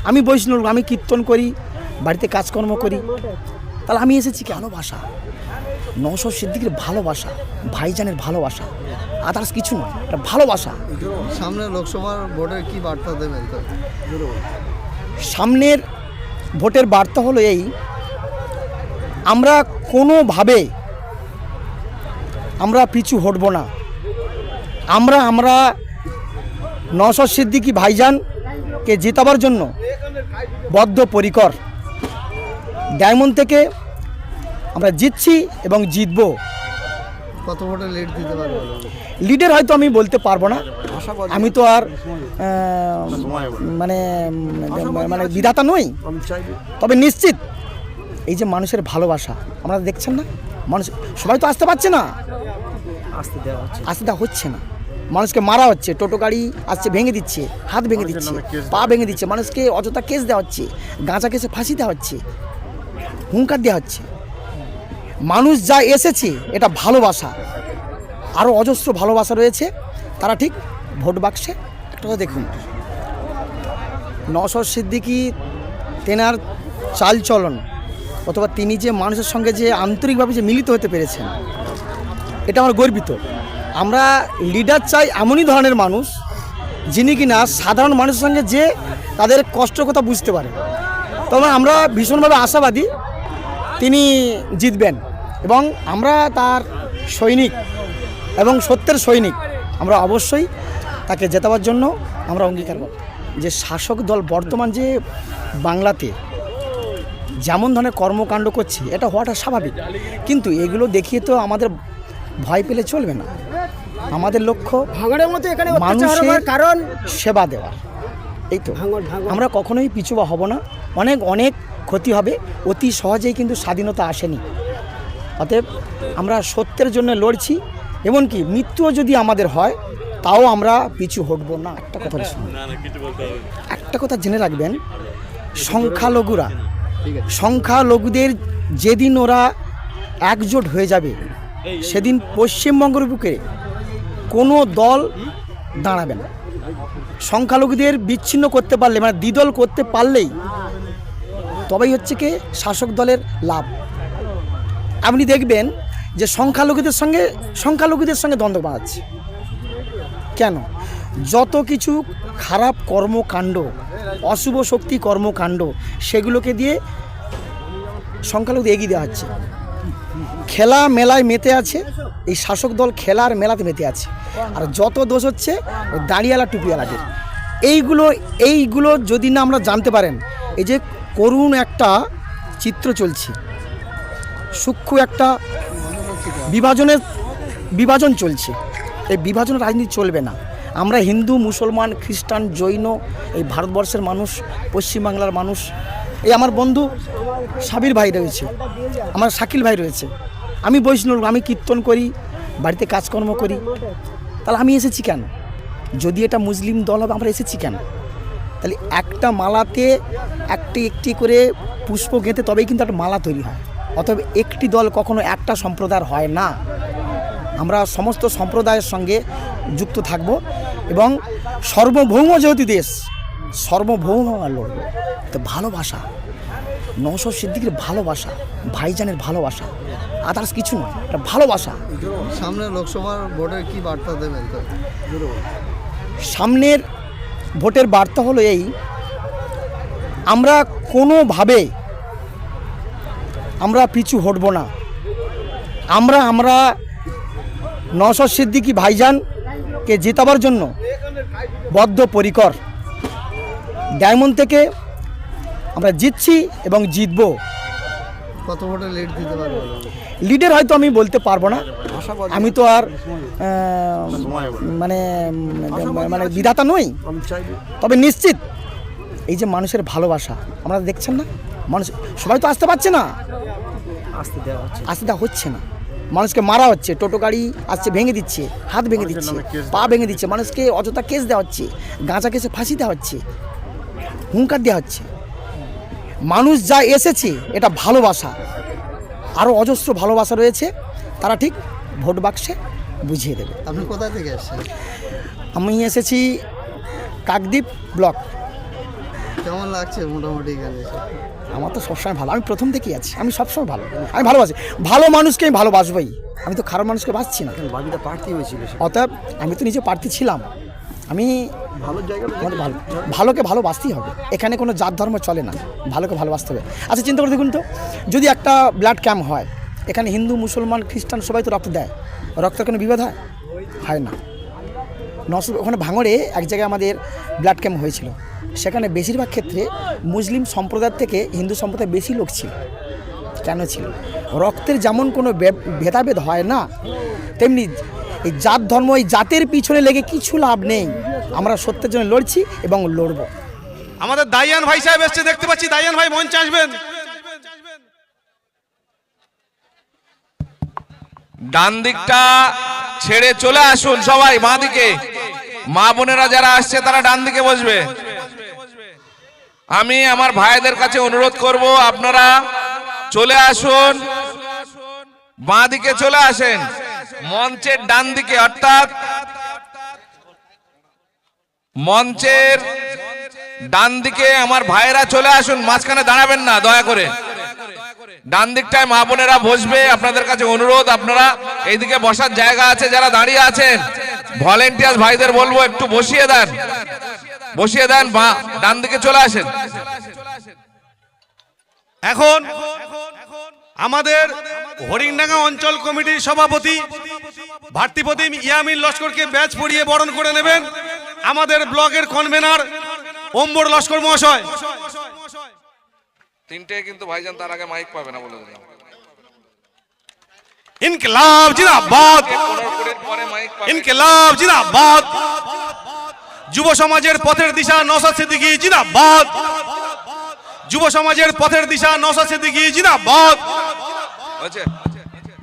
আমি বৈষ্ণব, আমি কীর্তন করি, বাড়িতে কাজকর্ম করি, তাহলে আমি এসেছি কি ভালোবাসা, নওশাদ সিদ্দিকীর ভালোবাসা, ভাইজানের ভালোবাসা, আদার্স কিছু নয়, এটা ভালোবাসা। সামনে লোকসভার ভোটের কি বার্তা দেবেন? সামনের ভোটের বার্তা হলো এই, আমরা কোনোভাবে আমরা পিছু হটব না। আমরা নওশাদ সিদ্দিকী ভাইজানকে জেতাবার জন্য বদ্ধপরিকর। ডায়মন্ড থেকে আমরা জিতছি এবং জিতব। কত ভোটে লিড দিতে পারবেন? লিডের হয়তো আমি বলতে পারবো না, আমি তো আর মানে মানে বিধাতা নই, তবে নিশ্চিত এই যে মানুষের ভালোবাসা আমরা দেখছেন না, মানুষ সবাই তো আসতে পারছে না, আসতে দেওয়া হচ্ছে না, মানুষকে মারা হচ্ছে, টোটো গাড়ি আসছে ভেঙে দিচ্ছে, হাত ভেঙে দিচ্ছে, পা ভেঙে দিচ্ছে, মানুষকে অযথা কেস দেওয়া হচ্ছে, গাঁজা কেসে ফাঁসি দেওয়া হচ্ছে, হুঙ্কার দেওয়া হচ্ছে। মানুষ যা এসেছে এটা ভালোবাসা, আরও অজস্র ভালোবাসা রয়েছে, তারা ঠিক ভোট বাক্সে। একটা কথা দেখুন, নওশাদ সিদ্দিকী তেনার চালচলন অথবা তিনি যে মানুষের সঙ্গে যে আন্তরিকভাবে যে মিলিত হতে পেরেছেন, এটা আমার গর্বিত। আমরা লিডার চাই এমনই ধরনের মানুষ যিনি কিনা সাধারণ মানুষের সঙ্গে যে তাদের কষ্টের কথা বুঝতে পারে। তবে আমরা ভীষণভাবে আশাবাদী তিনি জিতবেন এবং আমরা তার সৈনিক এবং সত্যের সৈনিক। আমরা অবশ্যই তাকে জেতাবার জন্য আমরা অঙ্গীকার করব। যে শাসক দল বর্তমান যে বাংলাতে যেমন ধরনের কর্মকাণ্ড করছে, এটা হওয়াটা স্বাভাবিক, কিন্তু এগুলো দেখিয়ে তো আমাদের ভয় পেলে চলবে না। আমাদের লক্ষ্য মানুষের কারণ সেবা দেওয়ার, এই তো। আমরা কখনোই পিছু হব না, অনেক ক্ষতি হবে, অতি সহজেই কিন্তু স্বাধীনতা আসেনি। অতএব আমরা সত্যের জন্য লড়ছি, এমনকি মৃত্যুও যদি আমাদের হয় তাও আমরা পিছু হটব না। একটা কথা জেনে রাখবেন, সংখ্যালঘুদের যেদিন ওরা একজোট হয়ে যাবে সেদিন পশ্চিমবঙ্গের বুকে কোনো দল দাঁড়াবে না। সংখ্যালঘুদের বিচ্ছিন্ন করতে পারলে, মানে দ্বিদল করতে পারলেই তবেই হচ্ছে কি শাসক দলের লাভ। আপনি দেখবেন যে সংখ্যালঘুদের সঙ্গে দ্বন্দ্ব বাড়াচ্ছে কেন? যত কিছু খারাপ কর্মকাণ্ড, অশুভ শক্তি কর্মকাণ্ড, সেগুলোকে দিয়ে সংখ্যালঘুদের এগিয়ে দেওয়া হচ্ছে। খেলা মেলায় মেতে আছে এই শাসক দল, খেলার মেলাতে মেতে আছে। আর যত দোষ হচ্ছে দাঁড়িয়ালা টুপিওয়ালাদের। এইগুলো যদি না আমরা জানতে পারেন, এই যে করুণ একটা চিত্র চলছে, সূক্ষ্ম একটা বিভাজন চলছে, এই বিভাজন রাজনীতি চলবে না। আমরা হিন্দু, মুসলমান, খ্রিস্টান, জৈন, এই ভারতবর্ষের মানুষ, পশ্চিমবাংলার মানুষ, এই আমার বন্ধু সাবির ভাই রয়েছে, আমার শাকিল ভাই রয়েছে, আমি বৈষ্ণব, আমি কীর্তন করি, বাড়িতে কাজকর্ম করি, তাহলে আমি এসেছি কেন? যদি এটা মুসলিম দল হবে, আমরা এসেছি কেন? তাহলে একটা মালাতে একটি করে পুষ্প গেঁথে তবেই কিন্তু একটা মালা তৈরি হয়। অতএব একটি দল কখনো একটা সম্প্রদায়ের হয় না। আমরা সমস্ত সম্প্রদায়ের সঙ্গে যুক্ত থাকব এবং সার্বভৌম যেহেতু দেশ, সার্বভৌম লড়ব। তো ভালোবাসা, নওশাদ সিদ্দিকীর ভালোবাসা, ভাইজানের ভালোবাসা, আদার্স কিছু নয়, এটা ভালোবাসা। সামনে লোকসভার ভোটের কি বার্তা দেবেন? সামনের ভোটের বার্তা হলো এই, আমরা কোনোভাবে আমরা পিছু হটব না। আমরা নওশাদ সিদ্দিকী ভাইজানকে জেতাবার জন্য বদ্ধপরিকর। ডায়মন্ড থেকে আমরা জিতছি এবং জিতব। কত ভোটে লিড দিতে পারবেন? লিডের হয়তো আমি বলতে পারবো না, আমি তো আর মানে মানে বিধাতা নই, তবে নিশ্চিত এই যে মানুষের ভালোবাসা আমরা দেখছেন না, মানুষ সবাই তো আসতে পারছে না, আসতে দেওয়া হচ্ছে না, মানুষকে মারা হচ্ছে, টোটো গাড়ি আসছে ভেঙে দিচ্ছে, হাত ভেঙে দিচ্ছে, পা ভেঙে দিচ্ছে, মানুষকে অযথা কেস দেওয়া হচ্ছে, গাঁজা কেসে ফাঁসি দেওয়া হচ্ছে, হুঙ্কার দেওয়া হচ্ছে। মানুষ যা এসেছে এটা ভালোবাসা, আরও অজস্র ভালোবাসা রয়েছে, তারা ঠিক ভোট বাক্সে বুঝিয়ে দেবে। আপনি কোথায় থেকে এসেছেন? আমি এসেছি কাকদ্বীপ ব্লক। কেমন লাগছে মোটামুটি এখানে এসে? আমার তো সবসময় ভালো, আমি প্রথম থেকেই আছি, আমি সবসময় ভালো, আমি ভালোবাসি ভালো মানুষকে, আমি ভালোবাসবই, আমি তো খারাপ মানুষকে বাসছি না। বাকিটা প্রার্থী হয়েছিল অতএব আমি তো নিজে প্রার্থী ছিলাম, আমি ভালো জায়গা আমাদের ভালোকে ভালোবাসতেই হবে, এখানে কোনো জাত ধর্ম চলে না, ভালোকে ভালোবাসতে হবে। আচ্ছা চিন্তা করে দেখুন তো, যদি একটা ব্লাড ক্যাম্প হয়, এখানে হিন্দু মুসলমান খ্রিস্টান সবাই তো রক্ত দেয়, রক্তের কোনো বিভেদ হয় না। ওখানে ভাঙড়ে এক জায়গায় আমাদের ব্লাড ক্যাম্প হয়েছিল, সেখানে বেশিরভাগ ক্ষেত্রে মুসলিম সম্প্রদায় থেকে হিন্দু সম্প্রদায় বেশি লোক ছিল। কেন ছিল? রক্তের যেমন কোনো ভেদাভেদ হয় না, তেমনি এই জাত ধর্ম, এই জাতের পিছনে লেগে কিছু লাভ নেই। আমরা সত্যের জন্য লড়ছি এবং লড়ব। আমাদের দাইয়ান ভাই সাহেব এসছে, দেখতে পাচ্ছি। দাইয়ান ভাই মঞ্চে আসবেন। ডান দিকটা ছেড়ে চলে আসুন সবাই, বাঁ দিকে। মা বোনেরা যারা আসছে তারা ডান দিকে বসবে। আমি আমার ভাইদের কাছে অনুরোধ করব, আপনারা চলে আসুন, বাঁ দিকে চলে আসেন, মঞ্চের ডান দিকে, অর্থাৎ মঞ্চের ডান দিকে আমার ভাইরা চলে আসুন, মাঝখানে দাঁড়াবেন না দয়া করে। ডান দিকটায় মা বোনেরা বসবে, আপনাদের কাছে অনুরোধ, আপনারা এইদিকে বসার জায়গা আছে, যারা দাঁড়িয়ে আছেন ভলেন্টিয়ার ভাইদের বলবো একটু বসিয়ে দেন, বসিয়ে দেন, ডান দিকে চলে আসেন। এখন আমাদের হরিণডাঙ্গা অঞ্চল কমিটির সভাপতি ভাতৃপ্রতিম ইয়ামিন লস্করকে ব্যাচ পরিয়ে বরণ করে নেবেন আমাদের ব্লকের কনভেনার অম্বর লস্কর মহাশয়। তিনটে কিন্তু ভাইজান, তার আগে মাইক পাবে না বলে দিলাম। ইনকিলাব জিন্দাবাদ, পরে মাইক পাবে। ইনকিলাব জিন্দাবাদ, যুব সমাজের পথের দিশা নওশাদ সিদ্দিকী জিন্দাবাদ, যুব সমাজের পথের দিশা নওশাদ সিদ্দিকী জিন্দাবাদ।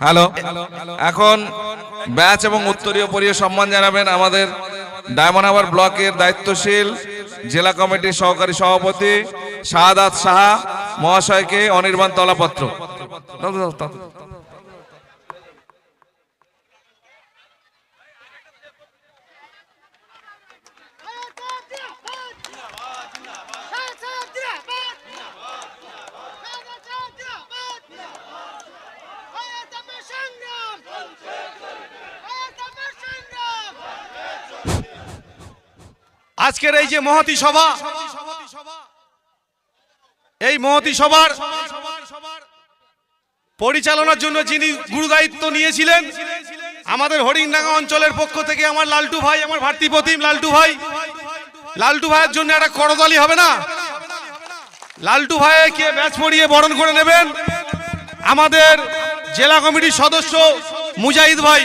হ্যালো, এখন ব্যাচ এবং উত্তরীয় পরিয়ে সম্মান জানাবেন আমাদের ডায়মন্ড হারবার ব্লকের দায়িত্বশীল জেলা কমিটির সহকারী সভাপতি শাহাদাত সাহা মহাশয়কে অনির্বাণ তলাপত্র। আজকের এই যে মহতী সভা, এই মহতী সভার পরিচালনার জন্য যিনি গুরুদায়িত্ব নিয়েছিলেন আমাদের হরিণডাঙ্গা অঞ্চলের পক্ষ থেকে আমার লালটু ভাই, আমার ভাতৃপ্রতিম লালটু ভাই। লালটু ভাইয়ের জন্য একটা করতালি হবে না? লালটু ভাইকে ব্যাচ পরিয়ে বরণ করে নেবেন আমাদের জেলা কমিটির সদস্য মুজাহিদ ভাই।